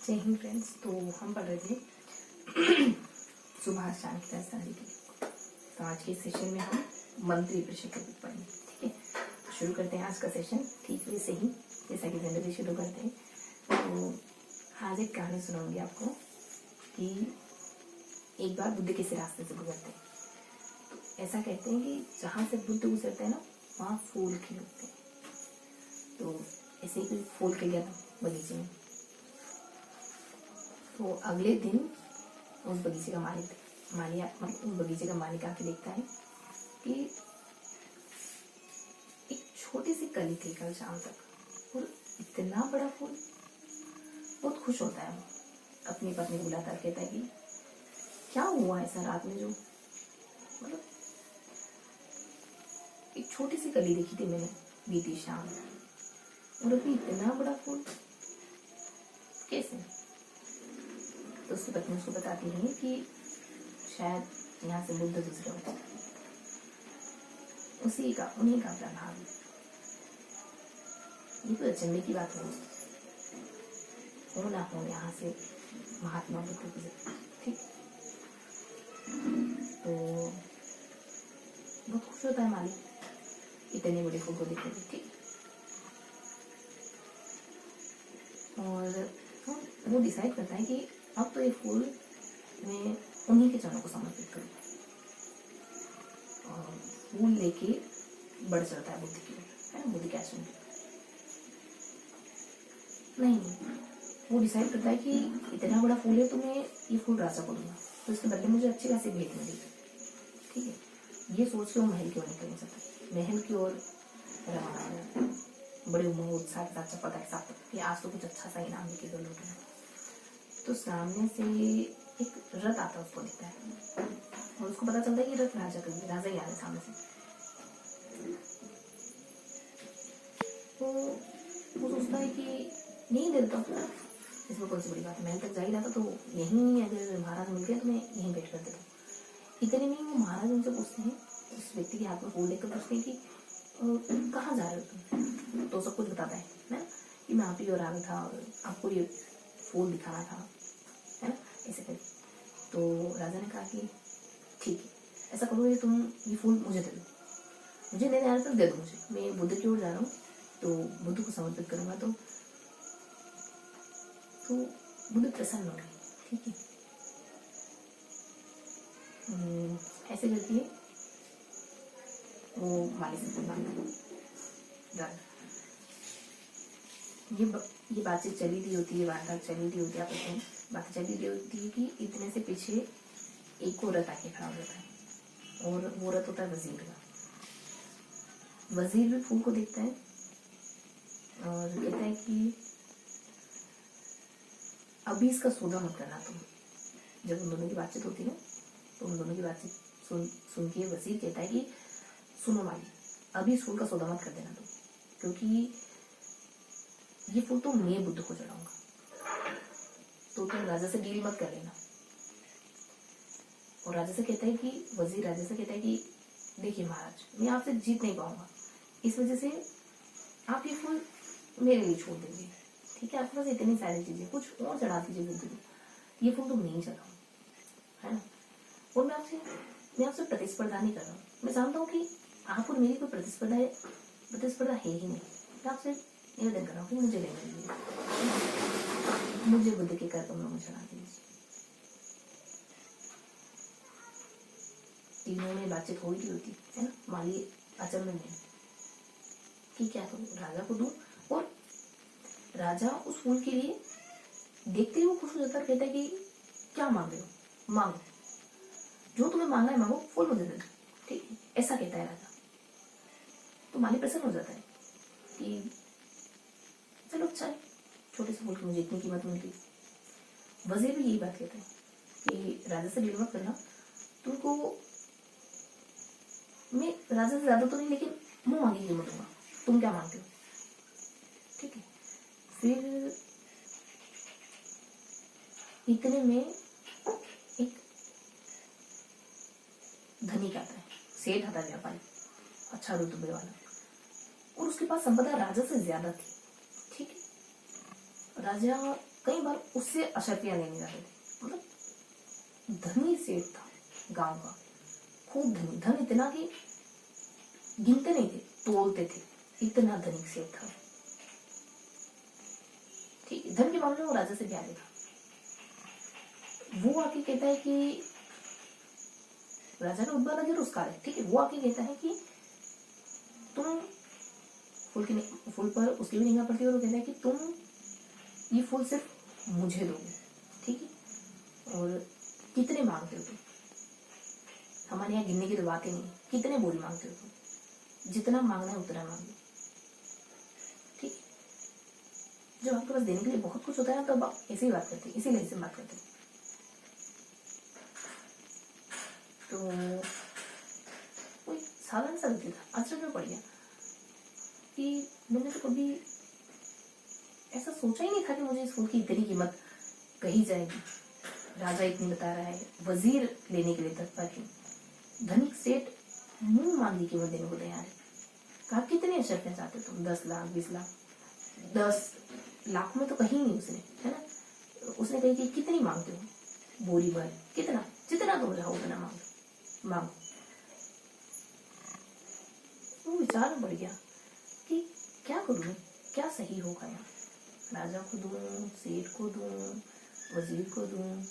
जय हिंद फ्रेंड्स। तो हम पढ़ रहे थे सुभाष चाणक्य राजधानी की। तो आज के सेशन में हम मंत्री परिषद का बुक पढ़ेंगे। ठीक है, तो शुरू करते हैं आज का सेशन ठीक वैसे ही जैसा कि जनरली शुरू करते हैं। तो आज एक कहानी सुनाऊंगी आपको कि एक बार बुद्ध किसी रास्ते से गुजरते हैं। तो ऐसा कहते हैं कि जहाँ से बुद्ध गुजरते हैं ना वहाँ फूल खिलते हैं। तो ऐसे ही फूल खिल गया था बगीचे में। तो अगले दिन उस बगीचे का उस बगीचे का मालिक आके देखता है कि एक छोटी सी कली थी कल शाम तक और इतना बड़ा फूल। बहुत खुश होता है वो, अपनी पत्नी बुलाता कहता है कि क्या हुआ ऐसा रात में, जो मतलब एक छोटी सी कली देखी थी मैंने बीती शाम और अभी इतना बड़ा फूल कैसे। तो उसकी पत्नी उसको बताती है कि शायद यहाँ से बुद्ध गुजरे हो, उन्हीं का प्रभाव है। ये तो अचंभे की बात हो ना हो यहाँ से महात्मा बुद्ध गुजरे। ठीक, तो बहुत खुश होता है मालिक इतने बड़े फूल को देखने के। ठीक, और वो डिसाइड करता है कि अब तो ये फूल मैं उन्हीं के चरणों को समर्पित करूँ। और फूल लेके बढ़ चलता है बुद्ध की ओर, है ना, बुद्ध के आश्रम की। नहीं, वो डिसाइड करता है कि इतना बड़ा फूल है तो मैं ये फूल राजा को दूंगा, तो इसके बदले मुझे अच्छी खासी भेंट मिलेगी। ठीक है, ये सोच के वो महल की ओर निकलने जाता है। महल की ओर रवाना है बड़े उमंग उत्साह के साथ, चपलता के साथ कि आज तो कुछ अच्छा सा इनाम लेके दो लोग। तो सामने से एक रथ आता उसको दिखता है और उसको पता चलता है कि रथ राजा ही आ रहे सामने से। तो वो सोचता है कि नहीं दे देता हूँ, इसमें कौन सी बड़ी बात है, महल तक जा ही रहा था तो यहीं अगर महाराज मिल गया तो मैं यहीं बैठ कर देता हूँ। इतने में वो महाराज उनसे पूछते हैं, उस व्यक्ति के हाथ में फूल देखकर पूछते हैं कि कहाँ जा रहे हो तुम। तो सब कुछ बताता है ना, कि मैं आप ही और आ रहा था और आपको ये फूल दिखाना था, है ना, ऐसे करके। तो राजा ने कहा कि ठीक है, ऐसा करो ये तुम ये फूल मुझे दे दो, मुझे देने आ रहा था दे दो मुझे, मैं बुद्ध की ओर जा रहा हूँ तो बुद्ध को समर्पित करूँगा। तो बुद्ध प्रसन्न हो गए। ठीक है, ऐसे करके वो मालिक से फूल मांगता। ये बातचीत चली दी होती है, वार्ता चली दी होती है, आपस में बातें चली दी होती है कि इतने से पीछे एक को रथ आके खड़ा हो जाता है और वो रथ होता है वजीर का। वजीर भी फूल को देखता है और कहता है कि अभी इसका सौदा मत करना तुम। जब उन दोनों की बातचीत होती है तो उन दोनों की बातचीत सुन के वजीर कहता है कि सुनो मालिक, अभी इस फूल का सौदा मत कर देना तुम, क्योंकि ये फूल तो मैं बुद्ध को चढ़ाऊंगा, तो तुम राजा से डील मत कर लेना। और राजा से कहता है कि वजीर राजा से कहता है कि देखिए महाराज, मैं आपसे जीत नहीं पाऊंगा, इस वजह से आप ये फूल मेरे लिए छोड़ दीजिए। ठीक है, आपके पास इतनी सारी चीजें, कुछ और चढ़ा दीजिए बुद्ध को, ये फूल तो नहीं चढ़ाऊँ, है ना। और मैं आपसे प्रतिस्पर्धा नहीं कर रहा हूँ, मैं जानता हूँ कि आप और मेरी कोई प्रतिस्पर्धा है ही नहीं। मैं आपसे निवेदन कर रहा हूँ कि मुझे ले लीजिए, मुझे बुद्ध के कर कमलों में चढ़ा दीजिए। तीनों में बातचीत हो ही होती है ना। माली अचंभे में कि क्या करूँ, राजा को दूं। और राजा उस फूल के लिए देखते ही वो खुश हो जाता है, कहता है कि क्या मांग रहे हो, मांगो, जो तुम्हें मांगना है मांगो, फूल मुझे दे दो। ठीक है, ऐसा कहता है राजा। तो माली प्रसन्न हो जाता है कि चलो अच्छा है, छोटे से फूल की मुझे इतनी कीमत मिलती। वजीर भी यही बात कहता है कि राजा से डील मत करना, तुमको मैं राजा से ज्यादा तो नहीं लेकिन मुंह मांगी कीमत दूंगा, तुम क्या मांगते हो। ठीक है, फिर इतने में एक धनिक आता है, सेठ आता है, व्यापारी, अच्छा रुतबे वाला, और उसके पास संपदा राजा से ज्यादा थी। ठीक है, राजा कई बार उससे अशर्फियाँ लेने जाते थे। मतलब धनी सेठ था गांव का, खूब धनी, धन इतना कि गिनते नहीं थे, तोलते थे, इतना धनिक सेठ था। ठीक है, धन के मामले में वो राजा से भी आगे था। वो आके कहता है कि राजा ने उद्बाला जरूर उसका है, ठीक है, वो आके कहता है कि तुम फूल पर उसकी भी निगाह पड़ती है और वो कहता है कि तुम ये फूल सिर्फ मुझे दोगे, ठीक है, और कितने मांगते हो तुम? हमारे यहाँ गिनने की तो बात ही नहीं, कितने बोरी मांगते हो तुम? जितना मांगना है उतना मांगो, ठीक है। जब आपके पास देने के लिए बहुत कुछ होता है ना, तब आप ऐसे ही बात करते हैं, इसीलिए ऐसे बात करते हैं। तो कोई साधारण सा व्यक्ति था, आश्चर्य में पड़ गया कि मैंने तो कभी ऐसा सोचा ही नहीं था कि मुझे इस फूल की इतनी कीमत कही जाएगी। राजा इतनी बता रहा है, वजीर लेने के लिए तत्पर है, धनिक सेठ मुंह मांगी कीमत देने को तैयार है। कहा कितने शर्तें चाहते तुम? 10 लाख, 20 लाख, 10 लाख में तो कहीं नहीं उसने, है ना। उसने कही कि कितनी मांगते हो? बोरी भर, कितना? जितना तुम चाहो उतना मांगो। वो विचार में पड़ गया कि क्या करूं मैं, क्या सही होगा यहाँ? राजा को दूं, सेठ को दूं, वजीर को दूं?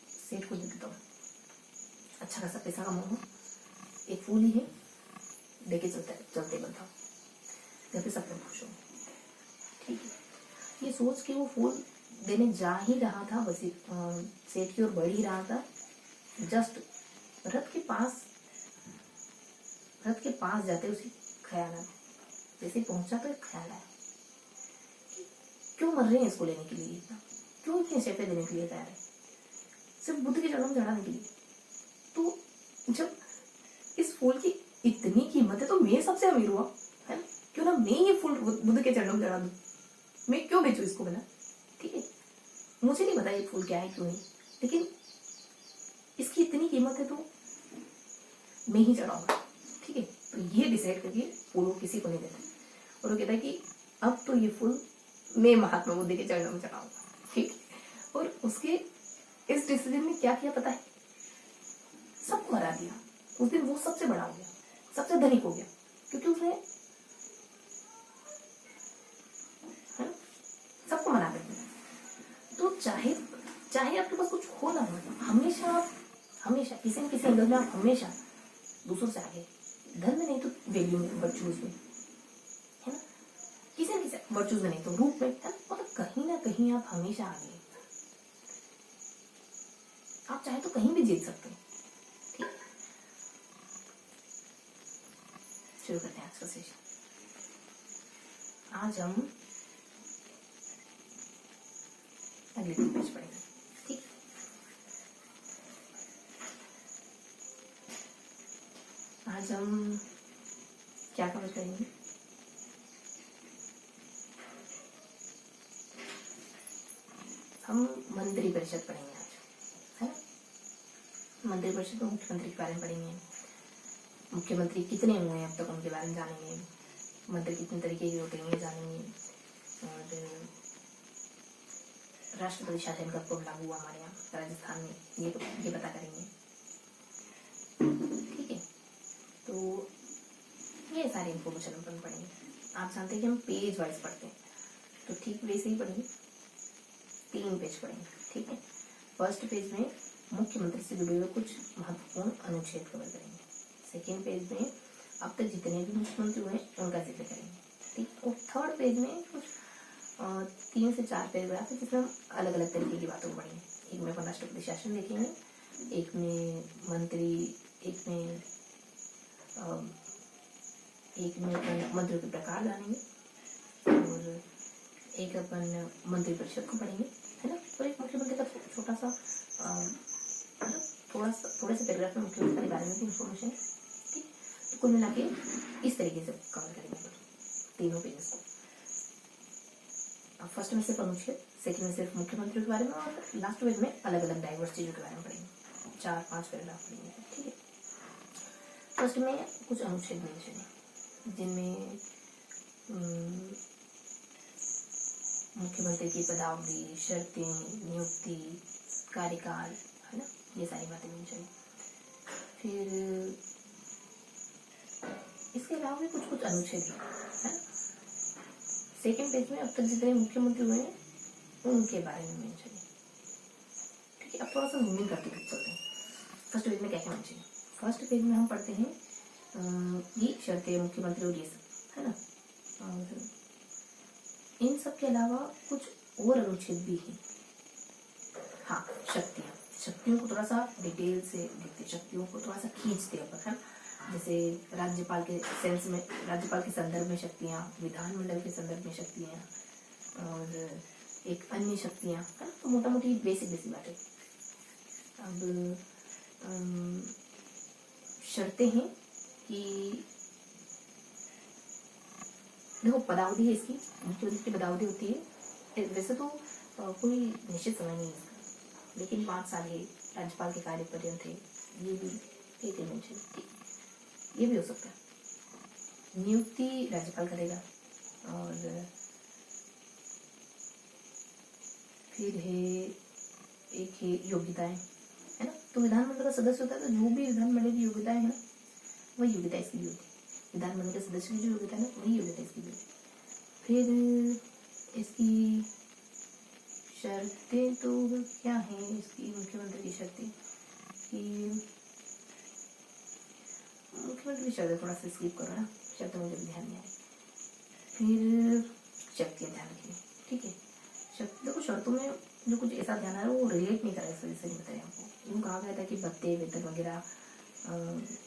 सेठ को दे देता हूँ, अच्छा खासा पैसा कमाऊंगा, एक फूल ही है, लेके चलते बनता हूँ, घर पे सब लोग खुश हो, ठीक है। ये सोच के वो फूल देने जा ही रहा था, वजीर सेठ की ओर बढ़ ही रहा था। जस्ट रथ के पास जाते उसी ख्याल आया, जैसे पहुंचा तो एक ख्याल आया, क्यों मर रहे हैं इसको लेने के लिए इतना, क्यों इतने शर्तें देने के लिए तैयार है, सिर्फ बुद्ध के चरणों में चढ़ाने के लिए? तो जब इस फूल की इतनी कीमत है तो मैं सबसे अमीर हुआ, है ना, क्यों ना मैं ये फूल बुद्ध के चरणों में चढ़ा दूं, मैं क्यों बेचूं इसको बिना, ठीक है। मुझे नहीं पता ये फूल क्या है क्यों नहीं, लेकिन इसकी इतनी कीमत है तो मैं ही चढ़ाऊंगा, ठीक है। तो ये डिसाइड करके फूल वो किसी को नहीं देता, और वो कहता है कि अब तो ये फूल मैं महात्मा बुद्ध के चरणों में चढ़ाऊंगा, ठीक है। और उसके इस डिसीजन ने क्या किया पता है? सबको हरा दिया। उस दिन वो सबसे बड़ा हो गया, सबसे धनिक हो गया, क्योंकि उसने, है ना, सबको मना कर दिया। तो चाहे आपके पास कुछ हो ना हो, हमेशा किसी न किसी एंगल में आप हमेशा दूसरों से आगे, धन में नहीं तो वैल्यू में, वर्चूज में, है ना, किसी न किसी वर्चूज में नहीं तो रूप में, है ना, मतलब कहीं ना कहीं आप हमेशा आगे, आप चाहे तो कहीं भी जीत सकते हैं, ठीक। शुरू करते हैं आज का सेशन। आज हम अगले पेज पढ़ेंगे, ठीक। आज हम क्या कवर करेंगे? हम मंत्री परिषद पढ़ेंगे आज, है ना। मंत्री परिषद में मुख्यमंत्री के बारे में पढ़ेंगे, मुख्यमंत्री कितने हुए हैं अब तक उनके बारे में जानेंगे, मंत्री कितने तरीके के होते हैं ये जानेंगे, और राष्ट्रपति शासन कब कब लागू हुआ हमारे यहाँ राजस्थान में, ये पता करेंगे, ठीक है। तो ये सारी इन्फॉर्मेशन अपन पढ़ेंगे। आप जानते हैं कि हम पेज वाइज पढ़ते हैं, तो ठीक वैसे ही पढ़ेंगे, 3 पेज पढ़ेंगे, ठीक है। फर्स्ट पेज में मुख्यमंत्री से जुड़े हुए कुछ महत्वपूर्ण अनुच्छेद कवर करेंगे। सेकेंड पेज में अब तक जितने भी मुख्यमंत्री हुए उनका जिक्र करेंगे, ठीक। और थर्ड पेज में कुछ 3 से 4 पैराग्राफ है जिसमें हम अलग अलग तरीके की बातों को पढ़ेंगे। एक में अपन राष्ट्रपति शासन देखेंगे, एक में मंत्री, एक में अपन मंत्रियों के प्रकार जानेंगे, और एक अपन मंत्री परिषद को पढ़ेंगे, है ना। तो एक मुख्यमंत्री का छोटा सा थोड़े से पैराग्राफ में मुख्यमंत्री के बारे में भी इंफॉर्मेशन है, ठीक। तो कुल मिला के इस तरीके से कवर करेंगे तीनों पेजेस को। फर्स्ट में सिर्फ अनुच्छेद, सेकंड में सिर्फ मुख्यमंत्री के बारे में, और लास्ट पेज में अलग अलग डाइवर्स चीजों के बारे में पढ़ेंगे, 4-5 पैराग्राफ पढ़ेंगे, ठीक है। फर्स्ट में कुछ अनुच्छेद मेंशन है जिनमें मुख्यमंत्री की पदावधि, शर्तें, नियुक्ति, कार्यकाल, है ना, ये सारी बातें मेंशन। फिर इसके अलावा भी कुछ कुछ अनुच्छेद है ना। सेकेंड पेज में अब तक जितने मुख्यमंत्री हुए हैं उनके बारे में मेंशन है। ठीक है, अब थोड़ा सा जूमिंग करते चलते हैं। फर्स्ट पेज में क्या क्या मेंशन है। फर्स्ट पेज में हम पढ़ते हैं ये शर्तें, मुख्यमंत्री और ये सब, है ना। और इन सब के अलावा कुछ और अनुच्छेद भी हैं। हाँ, शक्तियों को थोड़ा सा डिटेल से देखते, शक्तियों को थोड़ा सा खींचते अपन, है। जैसे राज्यपाल के सेंस में, राज्यपाल के संदर्भ में शक्तियाँ, विधानमंडल के संदर्भ में शक्तियाँ, और एक अन्य शक्तियाँ, है ना। तो मोटा मोटी बेसिक बातें। अब शर्तें हैं कि देखो, पदावधि है इसकी, मुख्यमंत्री की पदावधि होती है। वैसे तो कोई निश्चित समय नहीं है इसका, लेकिन 5 साल है, राज्यपाल के कार्य पर्यंत है, ये भी एक मेंशन, ये भी हो सकता है। नियुक्ति राज्यपाल करेगा। और फिर है एक है योग्यताएं, है ना। तो विधानमंडल का सदस्य होता है, तो जो भी विधानमंडल की योग्यताएं है ना, वही योग्यता इसकी भी होती है। विधानमंडल के सदस्य की जो योग्यता है ना, वही योग्यता इसकी भी होती है। फिर इसकी शर्तें तो क्या है इसकी, मुख्यमंत्री की शर्तें कि मुख्यमंत्री की शर्तें थोड़ा सा स्किप करो ना, शर्तें मुझे भी ध्यान नहीं आए। फिर शक्तियाँ ध्यान रखिए, ठीक है। देखो, शर्तों में जो कुछ ऐसा ध्यान आ रहा है वो रिलेट नहीं कर रहा है, इस वजह से नहीं बताया आपको। यूँ कहा गया था कि भत्ते, वेतन वगैरह,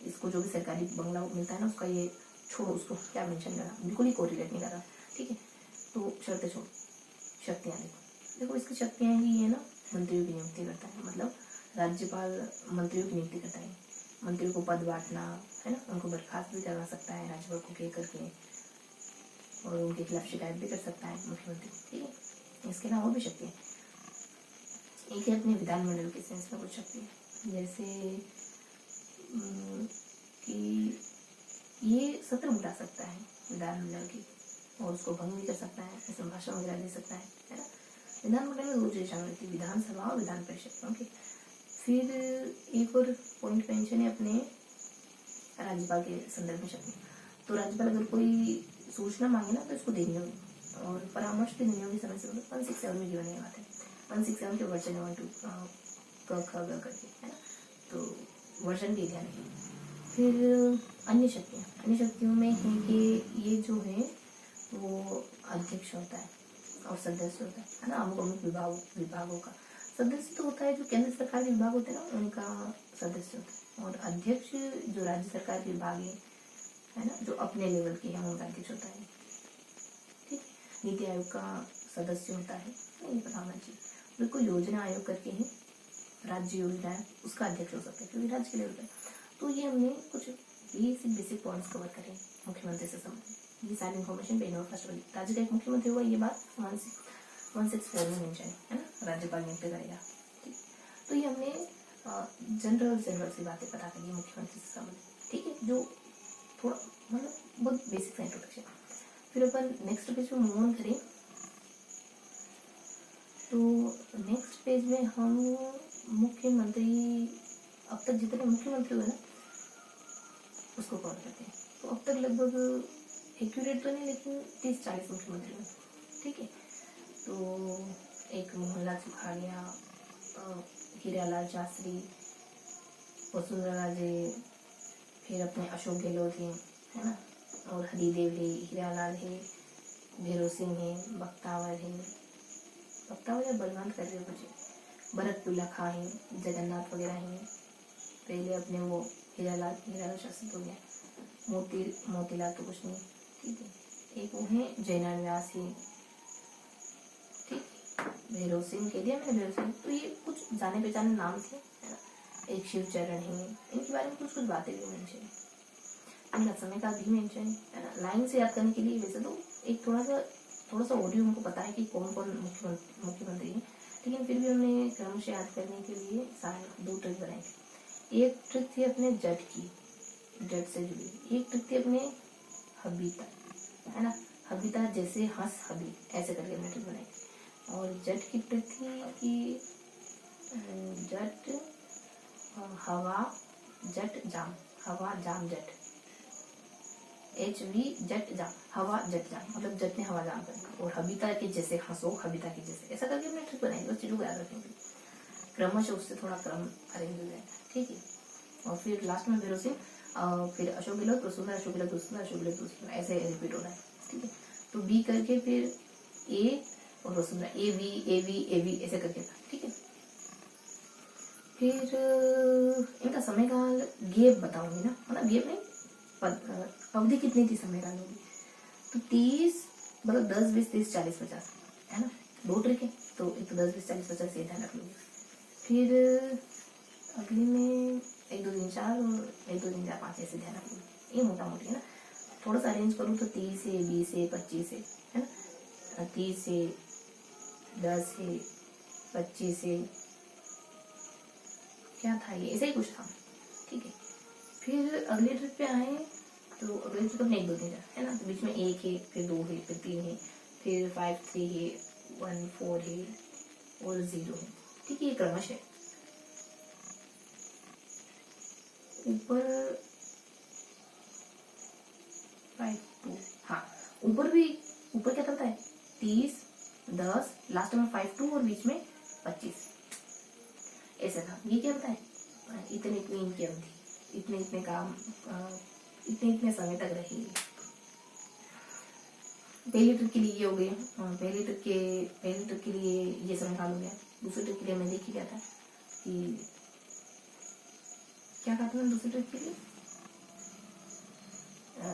इसको जो भी सरकारी बंगला मिलता है ना, उसका ये छोड़ो, उसको क्या मेंशन करा, बिल्कुल ही कोरिलेट नहीं करा, ठीक है। तो शर्तें छोड़ो, शक्तियाँ देखो। इसकी शक्तियाँ ही है ना, मंत्रियों की नियुक्ति करता है, मतलब राज्यपाल मंत्रियों की नियुक्ति करता है। मंत्रियों को पद बांटना, है ना, उनको बर्खास्त भी करवा सकता है राज्यपाल को कह करके, और उनके खिलाफ शिकायत भी कर सकता है मुख्यमंत्री, ठीक है। इसके अलावा और भी शक्तियाँ, एक है अपने विधानमंडल के सेंस में कुछ शक्तियाँ, जैसे कि ये सत्र बुला सकता है विधानमंडल की, और उसको भंग भी कर सकता है, इसमें भाषण वगैरह दे सकता है ना। विधानमंडल में 2 चीज़ें शामिल होती है, विधानसभा और विधान परिषद, ओके। फिर एक और पॉइंट मेंशन है अपने राज्यपाल के संदर्भ में शक्ति। तो राज्यपाल अगर कोई सूचना मांगे ना, तो इसको देनी होगी, और परामर्श भी देनी होगी समय से। 167 में गिवन है बात है, 167 के वर्जन 1 2 करके, है ना। तो वर्जन भी ध्यान रखिए। फिर अन्य शक्तियों में है कि ये जो है वो अध्यक्ष होता है और सदस्य होता है ना। अमुक विभागों का सदस्य तो होता है, जो केंद्र सरकार के विभाग होते हैं ना, उनका सदस्य होता है। और अध्यक्ष जो राज्य सरकार के विभाग है ना, जो अपने लेवल के हैं, उनका अध्यक्ष होता है, ठीक। नीति आयोग का सदस्य होता है, ये पता होना चाहिए। फिर कोई योजना आयोग करके है, राज्य योजना है, उसका अध्यक्ष हो सकता है, क्योंकि राज्य के लेवल पर। तो ये हमने कुछ बेसिक पॉइंट्स कवर करे मुख्यमंत्री से संबंधित। ये सारी इन्फॉर्मेशन पेज नंबर फर्स्ट वाली, राज्य का एक मुख्यमंत्री हुआ, ये बात 164 में मेंशन है ना, राज्यपाल नियुक्त करेगा, ठीक। तो ये हमने जनरल सी बातें पता करी मुख्यमंत्री से संबंधित, ठीक है, जो थोड़ा मतलब बहुत बेसिक इंट्रोडक्शन। फिर अपन नेक्स्ट पेज पे मूव ऑन करें, तो नेक्स्ट पेज में हम मुख्यमंत्री, अब तक जितने मुख्यमंत्री हुए ना, उसको कवर करते हैं। तो अब तक लगभग एक्यूरेट तो नहीं, लेकिन 30-40 मुख्यमंत्री हुए, ठीक है। तो एक मोहनलाल सुखाड़िया, हीरालाल शास्त्री, वसुंधरा राजे, फिर अपने अशोक गहलोत हैं, है ना, और हरिदेव है, हीरालाल है, भैरव सिंह है, बख्तावर या बलवंत कर रहे मुझे, भरत पुलाखा है, जगन्नाथ वगैरह हैं। पहले अपने वो हीरालाल शास्त्री हो गया, मोतीलाल तो कुछ नहीं, ठीक है। एक वो है जयनारायण व्यास है, ठीक। भैरव सिंह कह दिया मैंने, भैरव सिंह। तो ये कुछ जाने पहचाने नाम थे, है ना। एक शिवचरण है, इनके बारे में कुछ बातें भी मेंशन, इनका समय का भी मेंशन, है ना। लाइन से याद करने के लिए वैसे तो एक थोड़ा सा ऑडियो हमको पता है कि कौन कौन मुख्यमंत्री है, लेकिन फिर भी हमने क्रमशः याद करने के लिए 2 ट्रिक बनाई थी। एक ट्रिक थी अपने जट से जुड़ी, एक ट्रिक थी अपने हबीता, है ना, हबीता जैसे हंस हबी, ऐसे करके हमने ट्रिक बनाई थी। और जट की पृथ्वी की जट हवा जट जाम, हवा जाम जट, HV जट जाम, हवा जट जाम, मतलब जट ने हवा जाम कर दी। और हबीता के जैसे हंसो, हबीता के जैसे, ऐसा करके हमने ट्रिक बनाई, बस चीजों को याद रखेंगे क्रमशः, उससे थोड़ा क्रम अरेंज हो जाएगा, ठीक है। और फिर लास्ट में बेरोसिम, फिर अशोक गहलोत वसुंधरा, अशोक गहलोत वसुंधरा, अशोक गहलोत वसुंधरा, ऐसे रिपीट हो रहा है, ठीक है। तो बी करके फिर ए और वसुंधरा, AV AV AV ऐसे करके था, ठीक है। फिर इनका समयकाल गेप बताऊंगी ना, मतलब गेप नहीं, अवधि कितनी थी समयकाल होगी, तो 30 मतलब 10 20 30 40 50 है ना, 2 ट्रिक है, तो एक तो 10 20 40 50 ये ध्यान रख लूँगी। फिर अगले में 1 2 3 4 और 1 2 3 4 5 ऐसे ध्यान रख लूँगी, ये मोटा मोटी है ना। थोड़ा सा अरेंज करूँ तो 30 है, 20 है, 25 है ना, 30 है, 10 है, 25 है, क्या था ये, ऐसा ही कुछ था, ठीक है। फिर अगले ट्रिक पे आए, तो अगले ट्रिक अपने 1 2 3 4 है ना, तो बीच में 1 है, फिर 2 है, फिर 3 है, फिर 5 3 है, 1 4 है और 0 है, ठीक है। ये क्रमश है। ऊपर 5 2, हाँ ऊपर भी, ऊपर क्या चलता है 30 10, लास्ट में 5 2 और बीच में 25, ऐसा था। ये क्या होता है, इतने इतने इनकी अवधि, इतने इतने काम, इतने इतने समय तक रहेगी। पहले ट्रिक के लिए ये हो गया, पहले ट्रिक के लिए ये समय काल हो गया। दूसरे ट्रिक के लिए मैं देखी क्या था कि क्या कहा था मैंने दूसरे ट्रिक के लिए,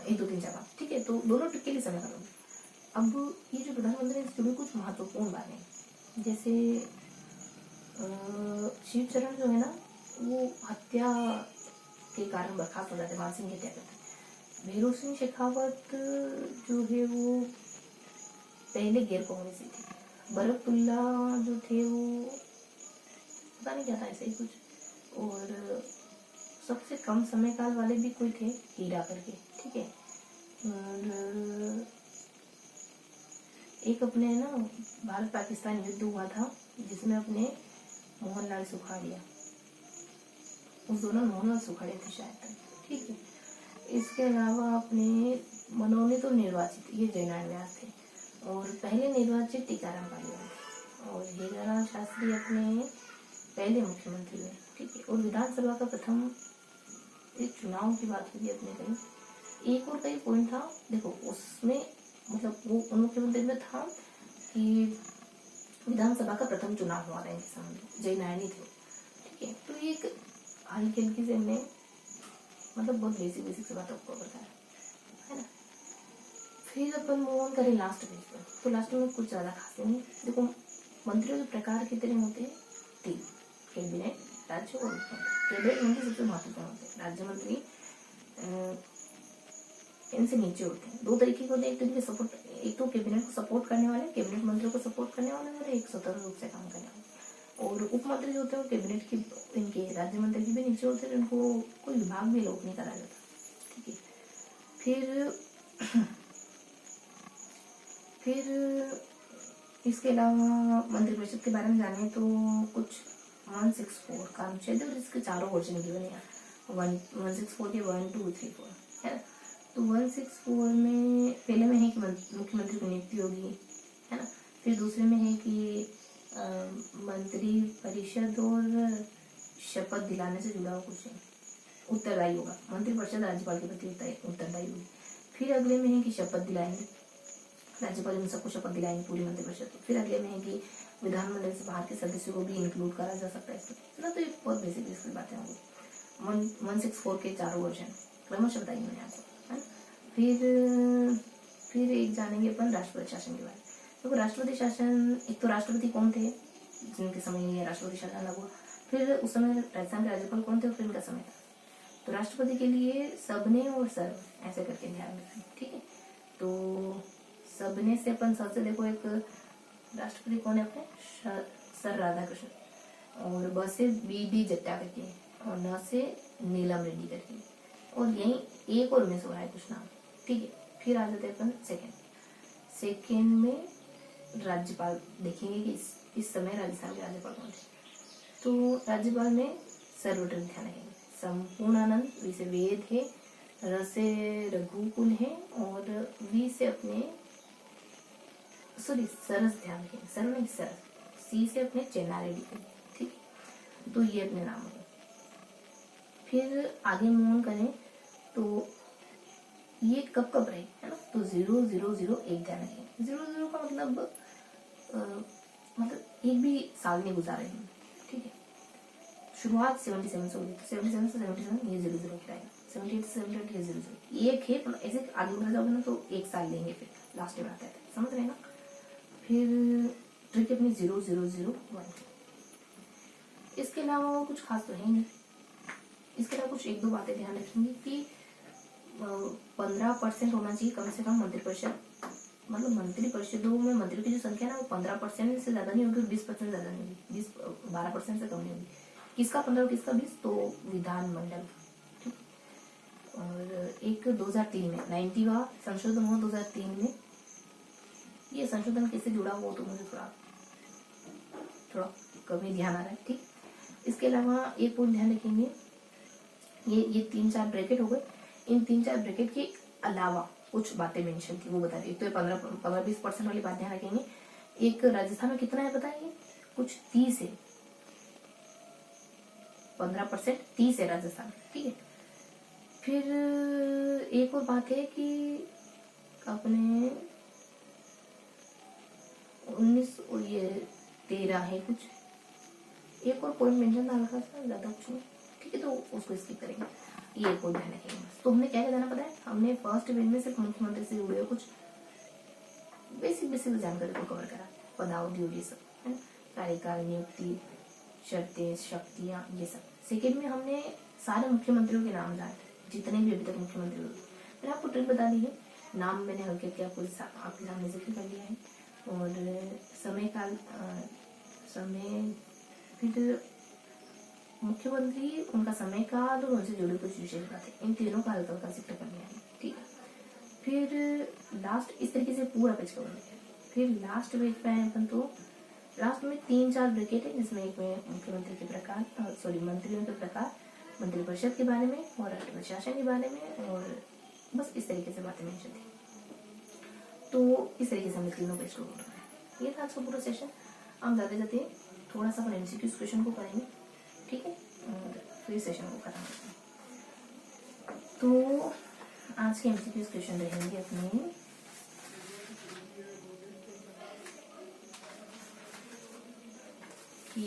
1 2 3 4 5, ठीक है। तो दोनों ट्रिक के लिए समय काल हो गया। अब ये जो प्रधानमंत्री से जुड़ी कुछ महत्वपूर्ण बातें, जैसे शिव चरण जो है ना, वो हत्या के कारण बर्खास्त हो जाते, मान सिंह की हत्या करते। भैरों सिंह शेखावत जो है वो पहले गैर कांग्रेसी थे। बरकतुल्ला जो थे वो पता नहीं क्या था, ऐसा ही कुछ। और सबसे कम समय काल वाले भी कोई थे, हीरा करके, ठीक है। और एक अपने ना भारत पाकिस्तान युद्ध हुआ था, जिसमें अपने मोहनलाल सुखाड़िया, उस दौरान मोहनलाल सुखाड़िया थे शायद, ठीक है। इसके अलावा अपने मनोनीत और निर्वाचित, ये जयनारायण व्यास थे। और पहले निर्वाचित टीकाराम पालीवाल थे। और हीरालाल शास्त्री अपने पहले मुख्यमंत्री हुए, ठीक है। और विधानसभा का प्रथम, एक चुनाव की बात हुई अपने कहीं, एक और कई पॉइंट था, देखो उसमें मतलब वो उन मुख्यमंत्री में था कि विधानसभा का प्रथम चुनाव हुआ था इनके सामने, जयनारायणी थे, ठीक है। तो ये एक हल्की हल्की से हमने मतलब बहुत बेसिक से बातों को बताया है ना। फिर अपन मूव ऑन करें लास्ट पेज पर, तो लास्ट में कुछ ज़्यादा खास नहीं। देखो मंत्रियों के प्रकार कितने होते हैं, 3, कैबिनेट, राज्य और मुख्यमंत्री। कैबिनेट मंत्री सबसे महत्वपूर्ण होते हैं, राज्य मंत्री इनसे नीचे होते हैं। 2 तरीके के होते हैं, एक तरीके सपोर्ट, एक तो कैबिनेट को सपोर्ट करने वाले, कैबिनेट मंत्रियों को सपोर्ट करने वाले, और एक स्वतंत्र रूप से काम करने वाले। और उप मंत्री जो होते हैं वो कैबिनेट की, इनके राज्य मंत्री की भी नीचे होते हैं, उनको कोई विभाग भी लोक नहीं करा जाता, ठीक है। फिर इसके अलावा मंत्रिपरिषद के बारे में जाने तो कुछ 164 काम क्षेत्र और इसके चारों वर्जन गिवन है। 164 के 1 2 3 4 है ना। तो 164 में पहले में है कि मुख्यमंत्री की नियुक्ति होगी, है ना। फिर दूसरे में है कि मंत्री परिषद और शपथ दिलाने से जुड़ा हुआ कुछ है, उत्तरदायी होगा। मंत्रिपरिषद राज्यपाल के प्रति उत्तरदायी होगी। फिर अगले में है कि शपथ दिलाएंगे, राज्यपाल इन सबको शपथ दिलाएंगे पूरी मंत्रिपरिषद। फिर अगले में है कि विधानमंडल से बाहर के सदस्यों को भी इंक्लूड करा जा सकता है इसमें, तो ये बहुत बेसिक बातें होंगी। 164 के चारों वर्जन क्रमशः बताइए मैंने आपको, है ना। फिर एक जानेंगे अपन राष्ट्रपति शासन के बारे में। देखो राष्ट्रपति शासन, एक तो राष्ट्रपति कौन थे जिनके समय ये राष्ट्रपति शासन लागू हुआ, फिर उस समय राजस्थान के राज्यपाल कौन थे और फिर इनका समय था। तो राष्ट्रपति के लिए सबने और सर्व ऐसे करके ध्यान रखें, ठीक है। तो सबने से अपन सबसे देखो, एक राष्ट्रपति कौन है अपने, सर राधाकृष्ण, और ब से BD जट्टा करके, और न से नीलम रेड्डी करके, और यही एक और मिस हो रहा है कुछ नाम, ठीक है। फिर आ जाते हैं अपन सेकंड में राज्यपाल देखेंगे कि इस समय राजस्थान के राज्यपाल कौन थे। तो राज्यपाल में सर्वोत्तम ध्यान रखेंगे। संपूर्णानंद, वी से वेद है, र से रघुकुल है, और वी से अपने सरस ध्यान रखेंगे, सर नहीं सरस, सी से अपने चेन्नारेड्डी को, ठीक है। तो ये अपने नाम है। फिर आगे मूव ऑन करें तो ये कब कब रहे, है ना, तो 0001 ध्यान रखेंगे। 00 का मतलब एक भी साल नहीं गुजारे हैं, ठीक है। शुरुआत 77 से होगी, तो 77 से 77 ये 00 की रहेगा, 78 से 78 ये 00 एक है, मतलब ऐसे आगे बढ़ा जाओगे ना तो एक साल लेंगे, फिर लास्ट में आता है, समझ रहे ना। फिर ट्रिक अपनी 0001। इसके अलावा कुछ खास तो है नहीं। इसके अलावा कुछ एक दो बातें ध्यान रखेंगे कि 15% होना चाहिए कम से कम मंत्रिपरिषद, मतलब मंत्री परिषदों में मंत्रियों की जो संख्या है ना वो 15% से ज्यादा नहीं होगी, 20% ज्यादा नहीं होगी, 12% से कम नहीं होगी। किसका 15 किसका 20, तो विधानमंडल, ठीक। और एक 2003 में 90वां संशोधन हुआ 2003 में। ये संशोधन कैसे जुड़ा हुआ तो मुझे थोड़ा कम ही ध्यान आ रहा है, ठीक। इसके अलावा एक पॉइंट ध्यान रखेंगे, ये 3-4 ब्रैकेट हो गए। इन 3-4 ब्रैकेट के अलावा कुछ बातें मेंशन थी वो बता दी। तो 15-20% वाली बात ध्यान रखेंगे। एक राजस्थान में कितना है बताइए, कुछ 30 है, 15% 30 है राजस्थान, ठीक है। फिर एक और बात है कि अपने 19 और ये 13 है कुछ, एक और पॉइंट मेंशन था हल्का सा, ज्यादा कुछ नहीं, ठीक है, तो उसको स्किप करेंगे। ये कोई ध्यान रखेंगे बस। तो हमने क्या क्या जाना पता है, हमने फर्स्ट इवेंट में सिर्फ मुख्यमंत्री से जुड़े हुए कुछ बेसिक जानकारी को कवर करा, पदावधि और ये सब, है ना, कार्यकाल, नियुक्ति, शर्तें, शक्तियां, ये सब। सेकेंड में हमने सारे मुख्यमंत्रियों के नाम जाने, जितने भी अभी तक मुख्यमंत्री हुए। मैंने आपको ट्रिक बता दी है, नाम मैंने हल्के हल्के आपके सामने जिक्र कर लिया है। और समय, फिर मुख्यमंत्री, उनका समय काल और उनसे जुड़ी कुछ विशेष बातें, इन तीनों का हल्का हल्का जिक्र कर लिया है, ठीक है। फिर लास्ट इस तरीके से पूरा पेज कवर किया। फिर लास्ट पेज पे आए अपन तो लास्ट में 3-4 ब्रैकेट है, जिसमें एक में मुख्यमंत्री के प्रकार, मंत्रियों के प्रकार, मंत्रिपरिषद के बारे में और राष्ट्रीय प्रशासन के बारे में, और बस इस तरीके से बातें मेंशन थी। तो इस तरीके से हमने तीनों पेज को कवर किया। ये था आज का पूरा सेशन। हम जाते जाते थोड़ा सा अपन एमसीक्यूज क्वेश्चन को करेंगे, ठीक है, और फिर सेशन को खत्म करते हैं। तो आज के एमसीक्यूज क्वेश्चन रहेंगे अपने कि